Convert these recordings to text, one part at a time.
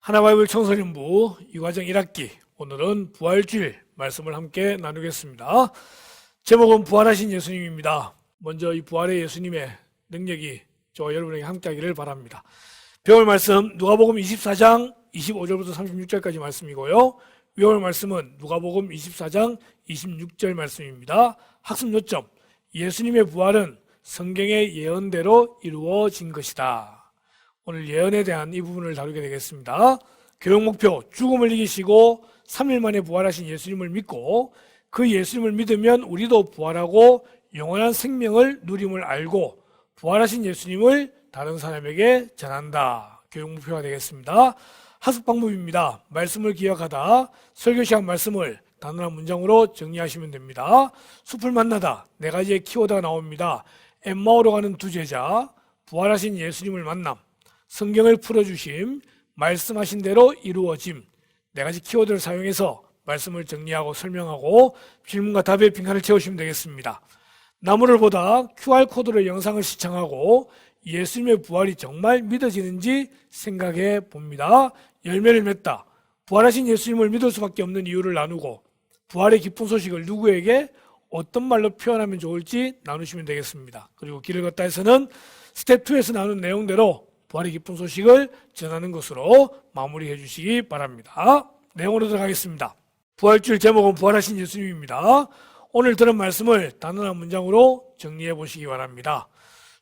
하나바이블 청소년부 이과정 1학기 오늘은 부활주일 말씀을 함께 나누겠습니다. 제목은 부활하신 예수님입니다. 먼저 이 부활의 예수님의 능력이 저와 여러분에게 함께하기를 바랍니다. 배울 말씀 누가복음 24장 25절부터 36절까지 말씀이고요. 외울 말씀은 누가복음 24장 26절 말씀입니다. 학습 요점 예수님의 부활은 성경의 예언대로 이루어진 것이다. 오늘 예언에 대한 이 부분을 다루게 되겠습니다. 교육 목표, 죽음을 이기시고 3일 만에 부활하신 예수님을 믿고 그 예수님을 믿으면 우리도 부활하고 영원한 생명을 누림을 알고 부활하신 예수님을 다른 사람에게 전한다. 교육 목표가 되겠습니다. 학습 방법입니다. 말씀을 기억하다, 설교 시간 말씀을 단순한 문장으로 정리하시면 됩니다. 숲을 만나다, 네 가지의 키워드가 나옵니다. 엠마오로 가는 두 제자, 부활하신 예수님을 만남, 성경을 풀어주심, 말씀하신 대로 이루어짐, 네 가지 키워드를 사용해서 말씀을 정리하고 설명하고 질문과 답의 빈칸을 채우시면 되겠습니다. 나무를 보다 QR코드로 영상을 시청하고 예수님의 부활이 정말 믿어지는지 생각해 봅니다. 열매를 맺다, 부활하신 예수님을 믿을 수밖에 없는 이유를 나누고 부활의 기쁜 소식을 누구에게 어떤 말로 표현하면 좋을지 나누시면 되겠습니다. 그리고 길을 걷다에서는 스텝 2에서 나눈 내용대로 부활의 기쁜 소식을 전하는 것으로 마무리해 주시기 바랍니다. 내용으로 들어가겠습니다. 부활주일 제목은 부활하신 예수님입니다. 오늘 들은 말씀을 단순한 문장으로 정리해 보시기 바랍니다.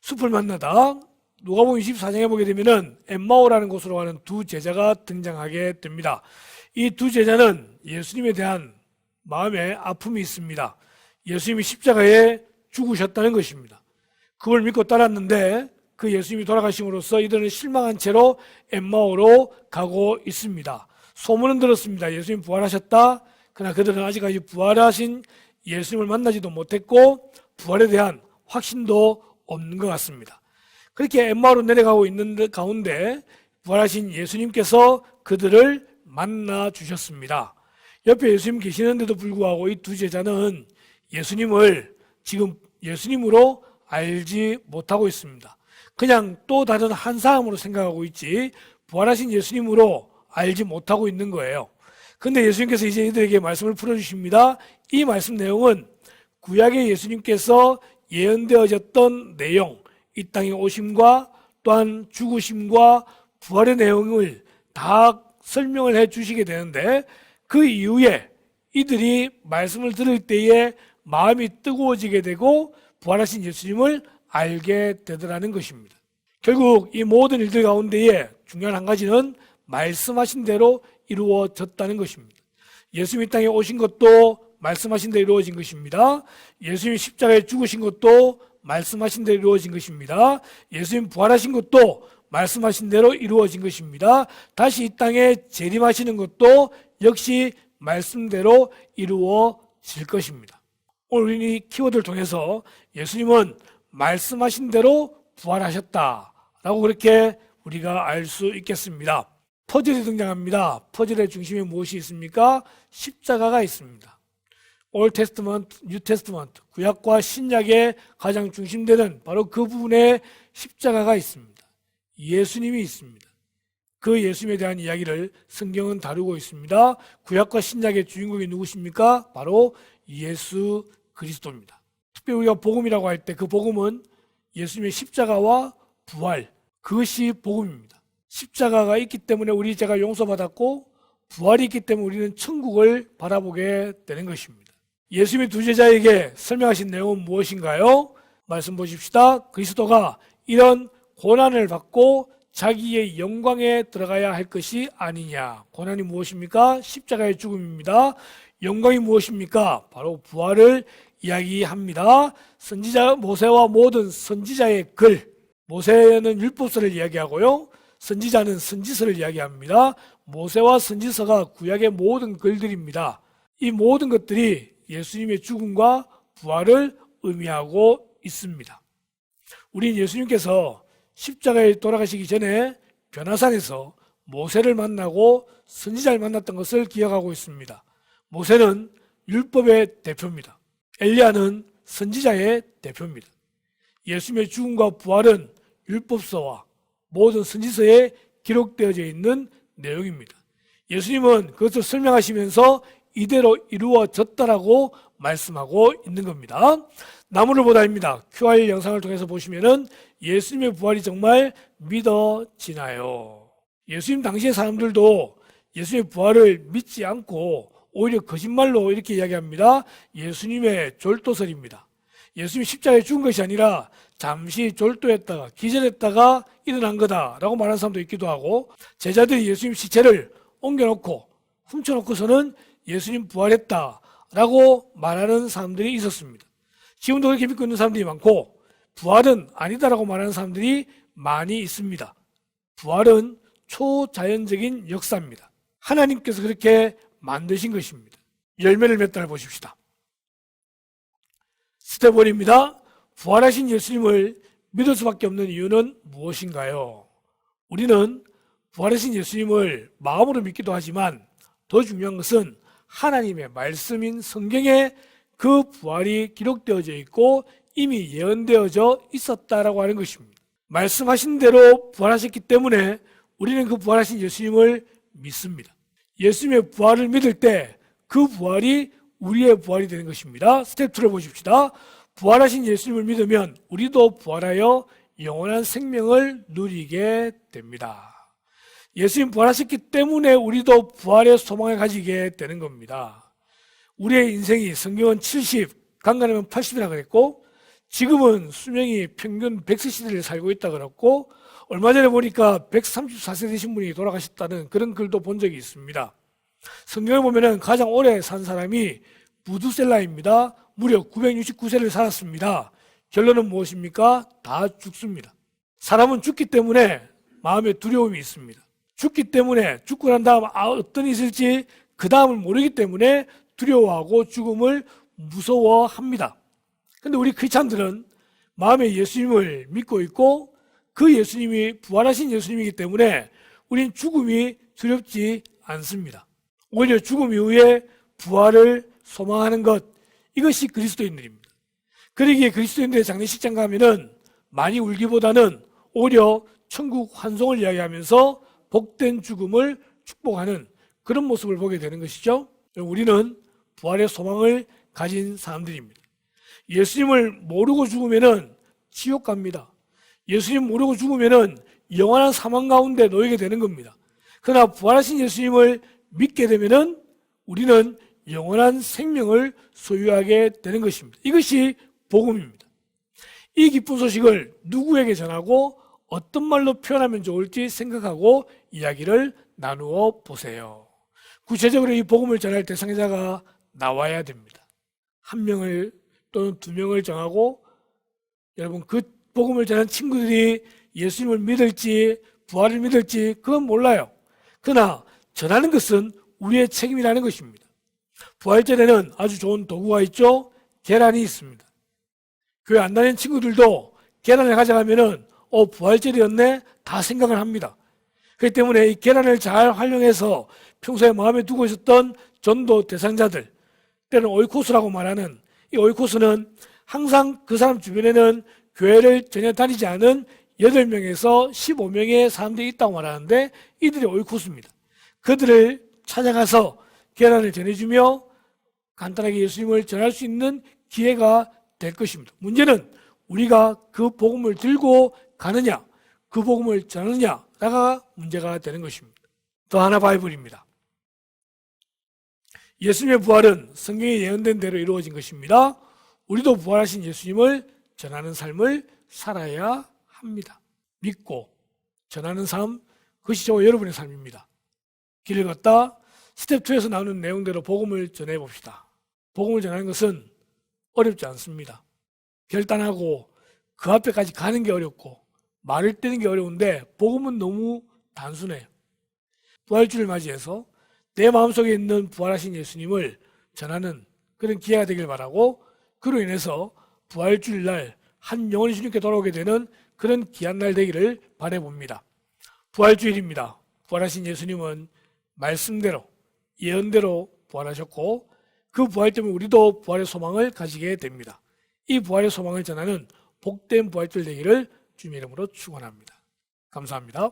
숲을 만나다, 누가복음 24장에 보게 되면은 엠마오라는 곳으로 가는 두 제자가 등장하게 됩니다. 이 두 제자는 예수님에 대한 마음에 아픔이 있습니다. 예수님이 십자가에 죽으셨다는 것입니다. 그걸 믿고 따랐는데 그 예수님이 돌아가심으로써 이들은 실망한 채로 엠마오로 가고 있습니다. 소문은 들었습니다. 예수님 부활하셨다. 그러나 그들은 아직까지 부활하신 예수님을 만나지도 못했고 부활에 대한 확신도 없는 것 같습니다. 그렇게 엠마오로 내려가고 있는 가운데 부활하신 예수님께서 그들을 만나 주셨습니다. 옆에 예수님 계시는데도 불구하고 이 두 제자는 예수님을 지금 예수님으로 알지 못하고 있습니다. 그냥 또 다른 한 사람으로 생각하고 있지 부활하신 예수님으로 알지 못하고 있는 거예요. 그런데 예수님께서 이제 이들에게 말씀을 풀어주십니다. 이 말씀 내용은 구약의 예수님께서 예언되어졌던 내용, 이 땅에 오심과 또한 죽으심과 부활의 내용을 다 설명을 해 주시게 되는데 그 이후에 이들이 말씀을 들을 때에 마음이 뜨거워지게 되고 부활하신 예수님을 알게 되더라는 것입니다. 결국 이 모든 일들 가운데에 중요한 한 가지는 말씀하신 대로 이루어졌다는 것입니다. 예수님이 땅에 오신 것도 말씀하신 대로 이루어진 것입니다. 예수님이 십자가에 죽으신 것도 말씀하신 대로 이루어진 것입니다. 예수님 부활하신 것도 말씀하신 대로 이루어진 것입니다. 다시 이 땅에 재림하시는 것도 역시 말씀대로 이루어질 것입니다. 오늘 이 키워드를 통해서 예수님은 말씀하신 대로 부활하셨다라고 그렇게 우리가 알 수 있겠습니다. 퍼즐이 등장합니다. 퍼즐의 중심에 무엇이 있습니까? 십자가가 있습니다. 올 테스트먼트, 뉴 테스트먼트, 구약과 신약의 가장 중심되는 바로 그 부분에 십자가가 있습니다. 예수님이 있습니다. 그 예수님에 대한 이야기를 성경은 다루고 있습니다. 구약과 신약의 주인공이 누구십니까? 바로 예수 그리스도입니다. 특별히 우리가 복음이라고 할 때 그 복음은 예수님의 십자가와 부활, 그것이 복음입니다. 십자가가 있기 때문에 우리 죄가 용서받았고 부활이 있기 때문에 우리는 천국을 바라보게 되는 것입니다. 예수님의 두 제자에게 설명하신 내용은 무엇인가요? 말씀 보십시다. 그리스도가 이런 고난을 받고 자기의 영광에 들어가야 할 것이 아니냐. 고난이 무엇입니까? 십자가의 죽음입니다. 영광이 무엇입니까? 바로 부활을 이야기합니다. 선지자 모세와 모든 선지자의 글, 모세는 율법서를 이야기하고요, 선지자는 선지서를 이야기합니다. 모세와 선지서가 구약의 모든 글들입니다. 이 모든 것들이 예수님의 죽음과 부활을 의미하고 있습니다. 우린 예수님께서 십자가에 돌아가시기 전에 변화산에서 모세를 만나고 선지자를 만났던 것을 기억하고 있습니다. 모세는 율법의 대표입니다. 엘리야는 선지자의 대표입니다. 예수님의 죽음과 부활은 율법서와 모든 선지서에 기록되어져 있는 내용입니다. 예수님은 그것을 설명하시면서 이대로 이루어졌다라고 말씀하고 있는 겁니다. 나무를 보다입니다. QR 영상을 통해서 보시면은 예수님의 부활이 정말 믿어지나요? 예수님 당시의 사람들도 예수님의 부활을 믿지 않고 오히려 거짓말로 이렇게 이야기합니다. 예수님의 졸도설입니다. 예수님이 십자가에 죽은 것이 아니라 잠시 졸도했다가 기절했다가 일어난 거다라고 말하는 사람도 있기도 하고, 제자들이 예수님 시체를 옮겨놓고 훔쳐놓고서는 예수님 부활했다라고 말하는 사람들이 있었습니다. 지금도 그렇게 믿고 있는 사람들이 많고, 부활은 아니다라고 말하는 사람들이 많이 있습니다. 부활은 초자연적인 역사입니다. 하나님께서 그렇게 만드신 것입니다. 열매를 맺다를 보십시다. 스텝 1입니다. 부활하신 예수님을 믿을 수밖에 없는 이유는 무엇인가요? 우리는 부활하신 예수님을 마음으로 믿기도 하지만 더 중요한 것은 하나님의 말씀인 성경에 그 부활이 기록되어져 있고 이미 예언되어져 있었다라고 하는 것입니다. 말씀하신 대로 부활하셨기 때문에 우리는 그 부활하신 예수님을 믿습니다. 예수님의 부활을 믿을 때 그 부활이 우리의 부활이 되는 것입니다. 스텝 2를 보십시다. 부활하신 예수님을 믿으면 우리도 부활하여 영원한 생명을 누리게 됩니다. 예수님 부활하셨기 때문에 우리도 부활의 소망을 가지게 되는 겁니다. 우리의 인생이 성경은 70, 간간하면 80이라 그랬고, 지금은 수명이 평균 100세 시대를 살고 있다 그랬고, 얼마 전에 보니까 134세 되신 분이 돌아가셨다는 그런 글도 본 적이 있습니다. 성경을 보면은 가장 오래 산 사람이 무두셀라입니다. 무려 969세를 살았습니다. 결론은 무엇입니까? 다 죽습니다. 사람은 죽기 때문에 마음에 두려움이 있습니다. 죽기 때문에 죽고 난 다음 어떤 일이 있을지 그 다음을 모르기 때문에 두려워하고 죽음을 무서워합니다. 그런데 우리 크리스찬들은 마음에 예수님을 믿고 있고 그 예수님이 부활하신 예수님이기 때문에 우린 죽음이 두렵지 않습니다. 오히려 죽음 이후에 부활을 소망하는 것, 이것이 그리스도인들입니다. 그러기에 그리스도인들의 장례식장 가면은 많이 울기보다는 오히려 천국 환송을 이야기하면서 복된 죽음을 축복하는 그런 모습을 보게 되는 것이죠. 우리는 부활의 소망을 가진 사람들입니다. 예수님을 모르고 죽으면은 지옥 갑니다. 예수님 모르고 죽으면은 영원한 사망 가운데 놓이게 되는 겁니다. 그러나 부활하신 예수님을 믿게 되면은 우리는 영원한 생명을 소유하게 되는 것입니다. 이것이 복음입니다. 이 기쁜 소식을 누구에게 전하고 어떤 말로 표현하면 좋을지 생각하고 이야기를 나누어 보세요. 구체적으로 이 복음을 전할 대상자가 나와야 됩니다. 한 명을 또는 두 명을 정하고, 여러분 그 복음을 전한 친구들이 예수님을 믿을지 부활을 믿을지 그건 몰라요. 그러나 전하는 것은 우리의 책임이라는 것입니다. 부활절에는 아주 좋은 도구가 있죠. 계란이 있습니다. 교회 안 다니는 친구들도 계란을 가져가면은 부활절이었네 다 생각을 합니다. 그렇기 때문에 이 계란을 잘 활용해서 평소에 마음에 두고 있었던 전도 대상자들, 때는 오이코스라고 말하는 이 오이코스는 항상 그 사람 주변에는 교회를 전혀 다니지 않은 8명에서 15명의 사람들이 있다고 말하는데 이들이 오이코스입니다. 그들을 찾아가서 계란을 전해주며 간단하게 예수님을 전할 수 있는 기회가 될 것입니다. 문제는 우리가 그 복음을 들고 가느냐, 그 복음을 전하느냐가 문제가 되는 것입니다. 또 하나 바이블입니다. 예수님의 부활은 성경에 예언된 대로 이루어진 것입니다. 우리도 부활하신 예수님을 전하는 삶을 살아야 합니다. 믿고 전하는 삶, 그것이 저와 여러분의 삶입니다. 길을 걷다 스텝 2에서 나오는 내용대로 복음을 전해봅시다. 복음을 전하는 것은 어렵지 않습니다. 결단하고 그 앞에까지 가는 게 어렵고 말을 떼는 게 어려운데 복음은 너무 단순해요. 부활주를 맞이해서 내 마음속에 있는 부활하신 예수님을 전하는 그런 기회가 되길 바라고, 그로 인해서 부활주일날 한 영혼이 주님께 돌아오게 되는 그런 귀한 날 되기를 바라봅니다. 부활주일입니다. 부활하신 예수님은 말씀대로 예언대로 부활하셨고 그 부활 때문에 우리도 부활의 소망을 가지게 됩니다. 이 부활의 소망을 전하는 복된 부활절 되기를 주님의 이름으로 축원합니다. 감사합니다.